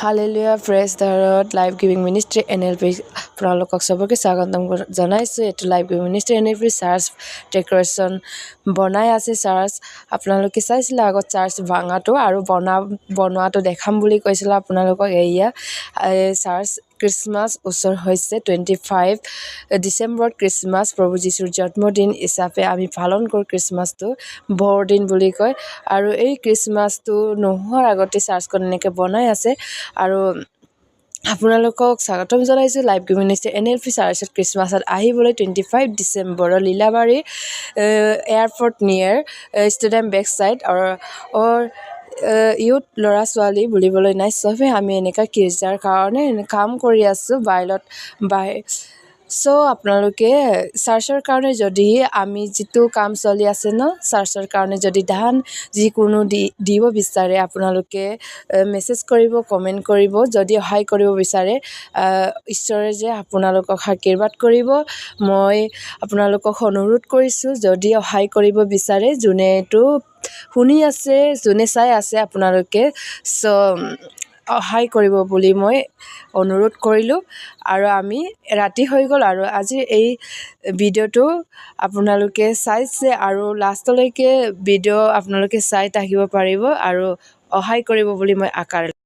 Hallelujah praise the life giving ministry NLP আপোনালোকক চবকে স্বাগতম জনাইছোঁ। এইটো life giving ministry NLP church decoration বনাই আছে। চাৰ্চ আপোনালোকে চাইছিলে আগত চাৰ্চ ভাঙাটো আৰু বনোৱাটো দেখাম বুলি কৈছিলোঁ আপোনালোকক। এয়া চাৰ্চ ক্ৰিছমাছ ওচৰ হৈছে 25 ডিচেম্বৰত ক্ৰিছমাছ প্ৰভু যীশুৰ জন্মদিন হিচাপে আমি পালন কৰোঁ। ক্ৰিছমাছটো বৰদিন বুলি কয় আৰু এই ক্ৰিছমাছটো নোহোৱাৰ আগতে চাৰ্চখন এনেকৈ বনাই আছে আৰু আপোনালোকক স্বাগতম জনাইছোঁ। লাইফ গিভিং মিনিষ্ট্ৰী NLP চাৰ্চত ক্ৰিছমাছত আহিবলৈ 25 ডিচেম্বৰৰ Lilabari airport near stadium back side youth ল'ৰা ছোৱালী বুলিবলৈ নাই, চবেই আমি এনেকুৱা গীৰ্জাৰ কাৰণে কাম কৰি আছোঁ চ' আপোনালোকে চাৰ্চৰ কাৰণে যদি আমি যিটো কাম চলি আছে চাৰ্চৰ কাৰণে যদি দান যিকোনো দিব বিচাৰে আপোনালোকে মেছেজ কৰিব, কমেণ্ট কৰিব। যদি সহায় কৰিব বিচাৰে ঈশ্বৰে যে আপোনালোকক আশীৰ্বাদ কৰিব। মই আপোনালোকক অনুৰোধ কৰিছোঁ, যদি সহায় কৰিব বিচাৰে, যোনে এইটো শুনি আছে, যোনে চাই আছে, আপোনালোকে সহায় কৰিব বুলি মই অনুৰোধ কৰিলোঁ। আৰু আমি ৰাতি হৈ গ'ল আৰু আজিৰ এই ভিডিঅ'টো আপোনালোকে চাইছে আৰু লাষ্টলৈকে ভিডিঅ' আপোনালোকে চাই থাকিব পাৰিব আৰু সহায় কৰিব বুলি মই আশা